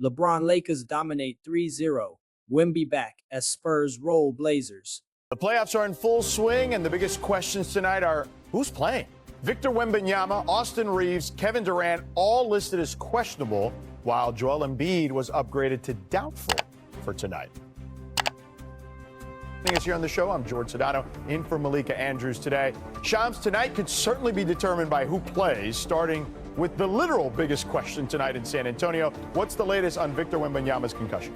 LeBron Lakers dominate 3-0. Wemby back as Spurs roll Blazers. The playoffs are in full swing, and the biggest questions tonight are who's playing? Victor Wembanyama, Austin Reeves, Kevin Durant, all listed as questionable, while Joel Embiid was upgraded to doubtful for tonight. Joining us here on the show, I'm George Sedano, in for Malika Andrews today. Shams, tonight could certainly be determined by who plays, starting with the literal biggest question tonight in San Antonio. What's the latest on Victor Wembanyama's concussion?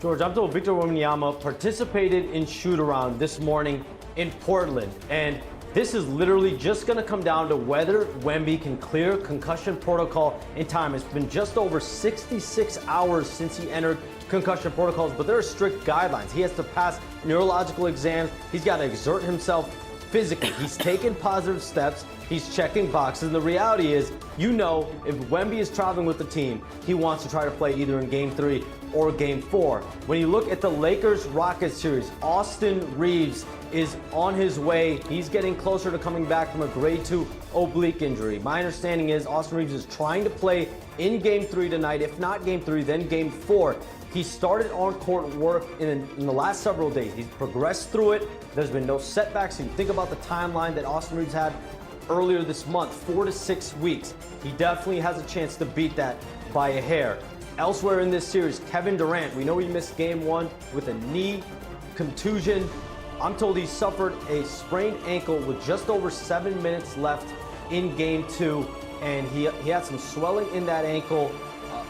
George, I'm told Victor Wembanyama participated in shoot-around this morning in Portland, and this is literally just going to come down to whether Wemby can clear concussion protocol in time. It's been just over 66 hours since he entered concussion protocols, but there are strict guidelines. He has to pass neurological exams. He's got to exert himself physically. He's taking positive steps. He's checking boxes. And the reality is, if Wemby is traveling with the team, he wants to try to play either in Game 3 or Game 4. When you look at the Lakers-Rockets series, Austin Reeves is on his way. He's getting closer to coming back from a grade 2 oblique injury. My understanding is Austin Reeves is trying to play in Game 3 tonight. If not Game 3, then Game 4. He started on-court work in the last several days. He's progressed through it. There's been no setbacks. So you think about the timeline that Austin Reeves had earlier this month, 4 to 6 weeks. He definitely has a chance to beat that by a hair. Elsewhere in this series, Kevin Durant, we know he missed Game 1 with a knee contusion. I'm told he suffered a sprained ankle with just over 7 minutes left in Game 2, and he had some swelling in that ankle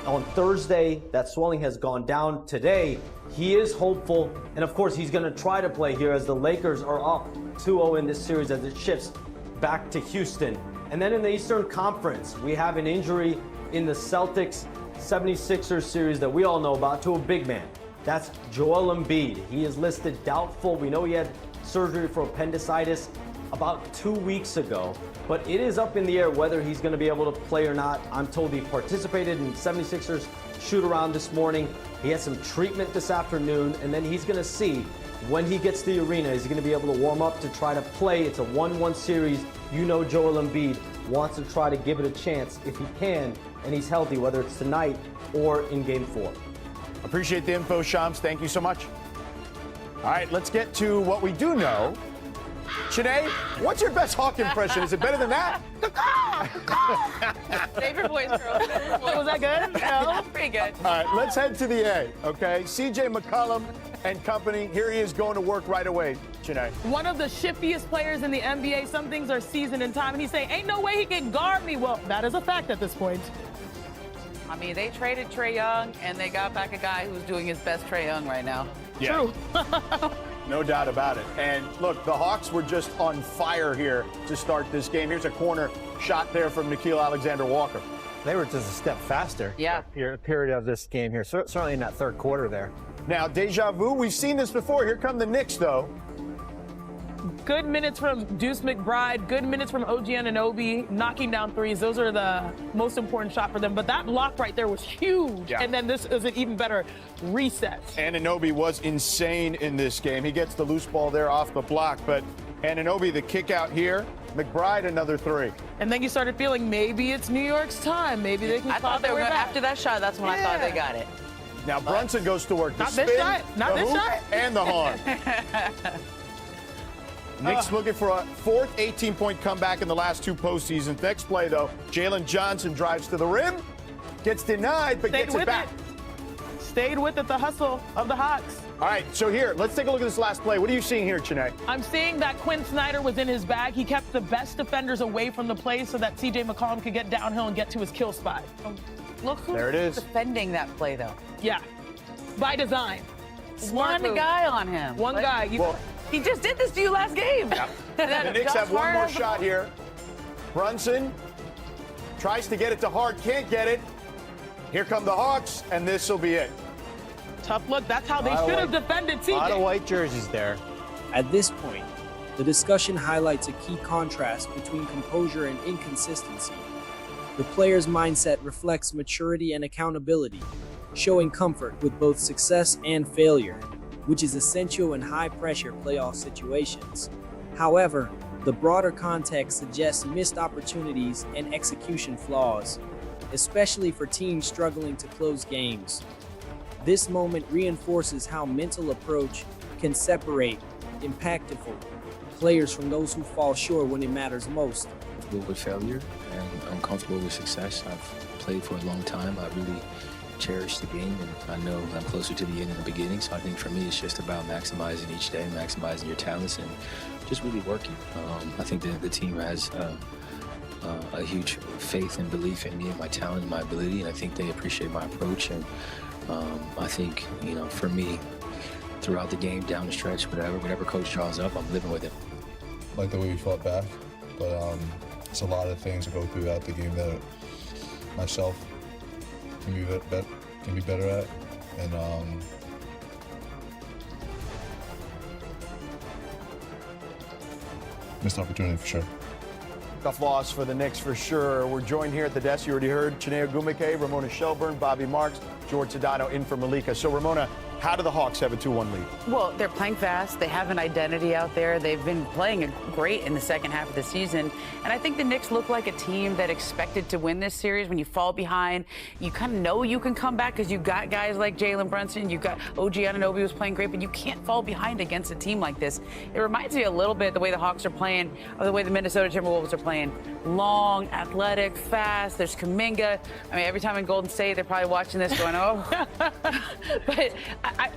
on Thursday. That swelling has gone down today. He is hopeful, and of course he's going to try to play here as the Lakers are up 2-0 in this series as it shifts back to Houston. And then in the Eastern Conference, we have an injury in the Celtics 76ers series that we all know about to a big man. That's Joel Embiid. He is listed doubtful. We know he had surgery for appendicitis about 2 weeks ago, but it is up in the air whether he's going to be able to play or not. I'm told he participated in 76ers shoot-around this morning. He has some treatment this afternoon, and then he's going to see when he gets to the arena, is he going to be able to warm up to try to play? It's a 1-1 series. You know Joel Embiid wants to try to give it a chance if he can, and he's healthy, whether it's tonight or in Game 4. Appreciate the info, Shams. Thank you so much. All right, let's get to what we do know. Shanae, what's your best Hawk impression? Is it better than that? Favorite voice girl. Was that good? No? Pretty good. All right, let's head to the A, okay? CJ McCollum and company. Here he is going to work right away, Shanae. One of the shiftiest players in the NBA. Some things are seasoned in time, and he's saying, ain't no way he can guard me. Well, that is a fact at this point. I mean, they traded Trae Young, and they got back a guy who's doing his best Trae Young right now. Yeah. True. No doubt about it. And look, the Hawks were just on fire here to start this game. Here's a corner shot there from Nickeil Alexander-Walker. They were just a step faster. Yeah. Period of this game here. Certainly in that third quarter there. Now, deja vu, we've seen this before. Here come the Knicks, though. Good minutes from Deuce McBride, good minutes from OG Anunoby, knocking down threes. Those are the most important shot for them. But that block right there was huge. Yeah. And then this is an even better reset. Anunoby was insane in this game. He gets the loose ball there off the block. But Anunoby, the kick out here. McBride, another three. And then you started feeling maybe it's New York's time. Maybe they can I thought they were back. after that shot, that's when I thought they got it. Now Brunson goes to work. The Not spin, this shot. Not the this hoop, shot. and the horn. Knicks looking for a fourth 18-point comeback in the last two postseasons. Next play, though, Jalen Johnson drives to the rim, gets denied, but gets it back. Stayed with it, the hustle of the Hawks. All right, so here, let's take a look at this last play. What are you seeing here, Chanae? I'm seeing that Quinn Snyder was in his bag. He kept the best defenders away from the play so that CJ McCollum could get downhill and get to his kill spot. Look who's There it is. defending that play, though. Yeah, by design. One guy on him. One guy. He just did this to you last game. Yeah. The Knicks have one more shot here. Brunson tries to get it to Hart, can't get it. Here come the Hawks, and this will be it. Tough look. That's how they should have defended CJ. A lot of white jerseys there. At this point, the discussion highlights a key contrast between composure and inconsistency. The player's mindset reflects maturity and accountability, showing comfort with both success and failure, which is essential in high-pressure playoff situations. However, the broader context suggests missed opportunities and execution flaws. especially for teams struggling to close games. This moment reinforces how mental approach can separate impactful players from those who fall short when it matters most. Comfortable with failure and uncomfortable with success. I've played for a long time. I really cherish the game, and I know I'm closer to the end than the beginning. So I think for me, it's just about maximizing each day, maximizing your talents, and just really working. I think that the team has a huge faith and belief in me and my talent and my ability, and I think they appreciate my approach. And I think, you know, for me, throughout the game, down the stretch, whatever coach draws up, I'm living with it. Like the way we fought back, but it's a lot of things to go throughout the game that myself can be better at, and missed opportunity for sure. Tough loss for the Knicks for sure. We're joined here at the desk. You already heard Chiney Ogwumike, Ramona Shelburne, Bobby Marks, George Sedano in for Malika. So Ramona, how do the Hawks have a 2-1 lead? Well, they're playing fast. They have an identity out there. They've been playing great in the second half of the season. And I think the Knicks look like a team that expected to win this series. When you fall behind, you kind of know you can come back because you've got guys like Jalen Brunson. You've got OG Anunoby was playing great, but you can't fall behind against a team like this. It reminds me a little bit the way the Hawks are playing, or the way the Minnesota Timberwolves are playing. Long, athletic, fast. There's Kuminga. I mean, every time in Golden State, they're probably watching this going, oh. But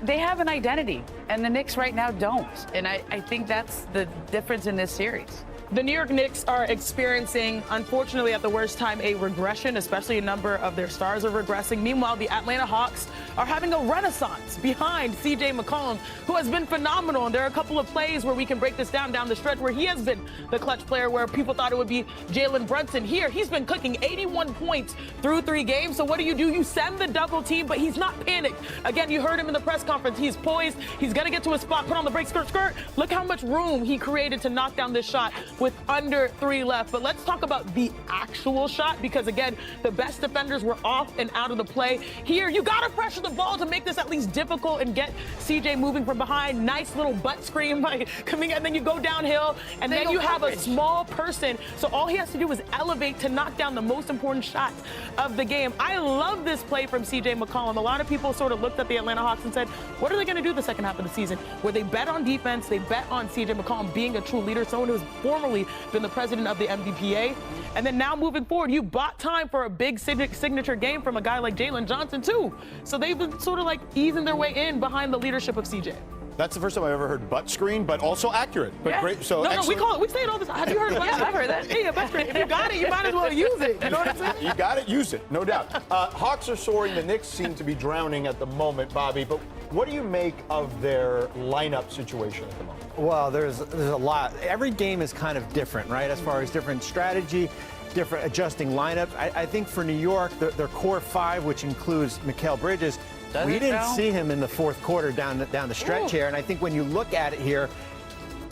they have an identity, and the Knicks right now don't. And I think that's the difference in this series. The New York Knicks are experiencing, unfortunately at the worst time, a regression, especially a number of their stars are regressing. Meanwhile, the Atlanta Hawks are having a renaissance behind CJ McCollum, who has been phenomenal. And there are a couple of plays where we can break this down the stretch where he has been the clutch player, where people thought it would be Jalen Brunson. Here, he's been cooking 81 points through 3 games. So what do? You send the double team, but he's not panicked. Again, you heard him in the press conference. He's poised. He's going to get to his spot, put on the brake, skirt. Look how much room he created to knock down this shot with under 3 left. But let's talk about the actual shot, because again, the best defenders were off and out of the play. Here, you got to pressure the ball to make this at least difficult and get CJ moving from behind. Nice little butt screen by coming, and then you go downhill, and then you have a small person. So all he has to do is elevate to knock down the most important shots of the game. I love this play from CJ McCollum. A lot of people sort of looked at the Atlanta Hawks and said, what are they going to do the second half of the season? Where they bet on defense, they bet on CJ McCollum being a true leader, someone who's formerly been the president of the MBPA. And then now moving forward, you bought time for a big signature game from a guy like Jalen Johnson too. So they've been sort of like easing their way in behind the leadership of CJ. That's the first time I've ever heard butt screen, but also accurate. But yeah. Great. So no, we say it all the time. Have you heard butt screen? Yeah, I've heard that. Yeah, butt screen. If you got it, you might as well use it. You know what I'm saying? You got it, use it, no doubt. Hawks are soaring. The Knicks seem to be drowning at the moment, Bobby. But what do you make of their lineup situation at the moment? Well, there's a lot. Every game is kind of different, right? As far as different strategy, different adjusting lineups. I think for New York, their core 5, which includes Mikal Bridges, we didn't see him in the fourth quarter down the stretch here. And I think when you look at it here,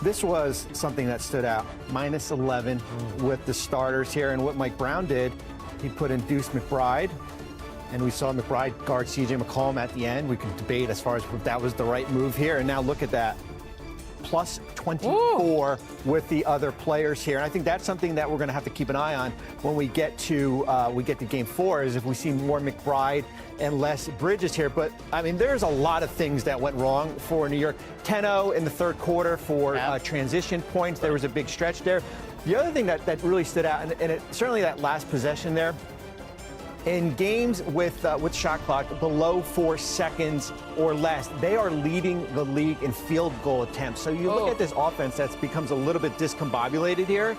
this was something that stood out. Minus 11 with the starters here. And what Mike Brown did, he put in Deuce McBride. And we saw McBride guard CJ McCollum at the end. We could debate as far as if that was the right move here. And now look at that. Plus 24 with the other players here. And I think that's something that we're going to have to keep an eye on when we get to game 4, is if we see more McBride and less Bridges here. But, I mean, there's a lot of things that went wrong for New York. 10-0 in the third quarter for transition points. There was a big stretch there. The other thing that really stood out, and certainly that last possession there, in games with shot clock below 4 seconds or less, they are leading the league in field goal attempts. So you look at this offense that becomes a little bit discombobulated here,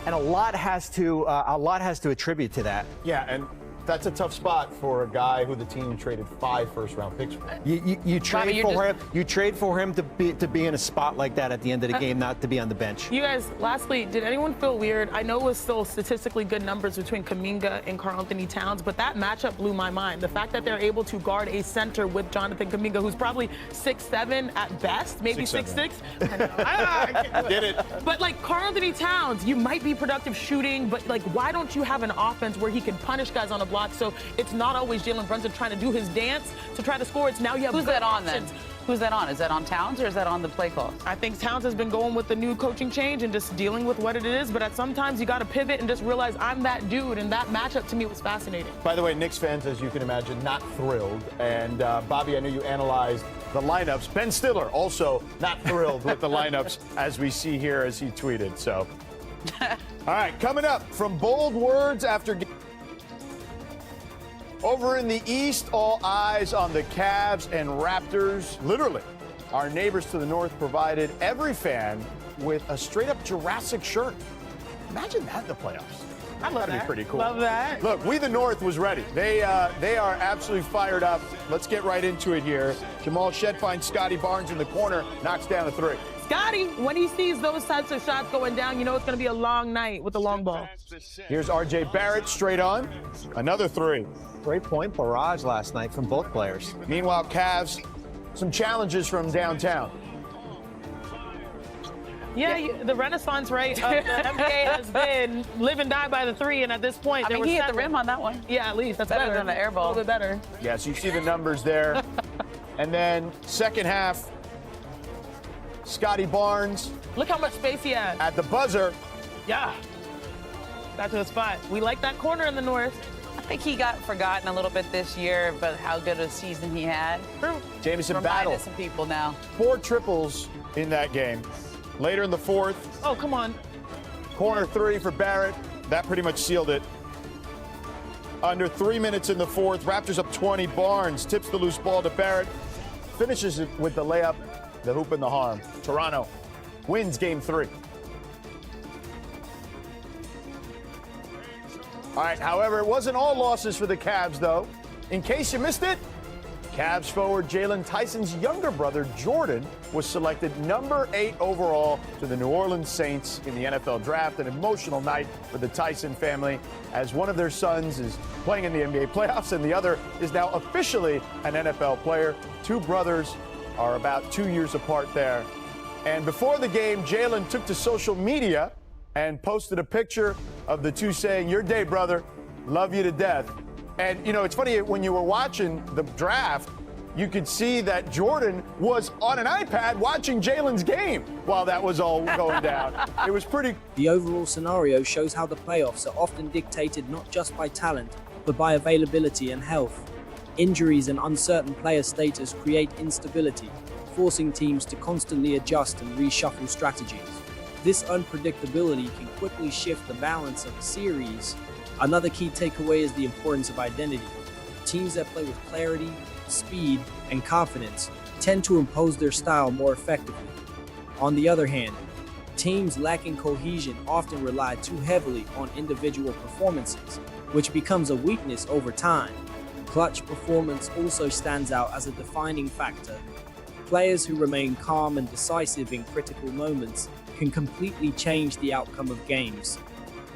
and a lot has to attribute to that. Yeah, and that's a tough spot for a guy who the team traded 5 first-round picks for. You trade for him. You trade for him to be in a spot like that at the end of the game, not to be on the bench. You guys, lastly, did anyone feel weird? I know it was still statistically good numbers between Kuminga and Karl-Anthony Towns, but that matchup blew my mind. The fact that they're able to guard a center with Jonathan Kuminga, who's probably 6'7" at best, maybe 6'6". I Did it. But like Karl-Anthony Towns, you might be productive shooting, but like, why don't you have an offense where he can punish guys on a block? So it's not always Jalen Brunson trying to do his dance to try to score. It's now you have who's that on options. then? Who's that on? Is that on Towns or is that on the play call? I think Towns has been going with the new coaching change and just dealing with what it is, but at sometimes you got to pivot and just realize I'm that dude, and that matchup to me was fascinating. By the way, Knicks fans, as you can imagine, not thrilled. And Bobby, I know you analyzed the lineups. Ben Stiller also not thrilled with the lineups, as we see here as he tweeted. So, all right, coming up, from bold words after. Over in the East, all eyes on the Cavs and Raptors. Literally, our neighbors to the north provided every fan with a straight-up Jurassic shirt. Imagine that in the playoffs. I love that. That'd be pretty cool. Love that. Look, we the North was ready. They are absolutely fired up. Let's get right into it here. Jamal Shed finds Scotty Barnes in the corner, knocks down a three. Scotty, when he sees those types of shots going down, you know it's going to be a long night with the long ball. Here's R.J. Barrett straight on. Another three. Great point barrage last night from both players. Meanwhile, Cavs, some challenges from downtown. Yeah, the renaissance rate of the NBA has been live and die by the three, and at this point, I mean, he hit the rim on that one. Yeah, at least. That's better than the air ball. A little bit better. Yeah, so you see the numbers there. And then second half, Scotty Barnes. Look how much space he has. At the buzzer. Yeah. Got to the spot. We like that corner in the North. I think he got forgotten a little bit this year, but how good a season he had. True. Jamison Battle. Some people now. 4 triples in that game. Later in the fourth. Oh, come on. Corner three for Barrett. That pretty much sealed it. Under 3 minutes in the fourth. Raptors up 20. Barnes tips the loose ball to Barrett. Finishes it with the layup, the hoop, and the harm. Toronto wins game 3. All right, however, it wasn't all losses for the Cavs, though. In case you missed it, Cavs forward Jalen Tyson's younger brother, Jordan, was selected number 8 overall to the New Orleans Saints in the NFL draft. An emotional night for the Tyson family, as one of their sons is playing in the NBA playoffs and the other is now officially an NFL player. 2 brothers are about 2 years apart there. And before the game, Jalen took to social media and posted a picture of the two saying, "Your day, brother. Love you to death." And, you know, it's funny, when you were watching the draft, you could see that Jordan was on an iPad watching Jalen's game while that was all going down. It was pretty. The overall scenario shows how the playoffs are often dictated not just by talent, but by availability and health. Injuries and uncertain player status create instability, forcing teams to constantly adjust and reshuffle strategies. This unpredictability can quickly shift the balance of a series. Another key takeaway is the importance of identity. Teams that play with clarity, speed, and confidence tend to impose their style more effectively. On the other hand, teams lacking cohesion often rely too heavily on individual performances, which becomes a weakness over time. Clutch performance also stands out as a defining factor. Players who remain calm and decisive in critical moments can completely change the outcome of games.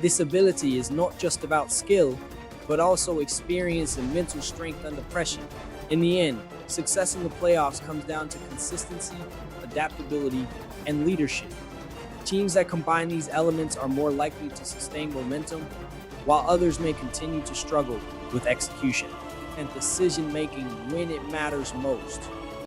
This ability is not just about skill, but also experience and mental strength under pressure. In the end, success in the playoffs comes down to consistency, adaptability, and leadership. Teams that combine these elements are more likely to sustain momentum, while others may continue to struggle with execution and decision-making when it matters most.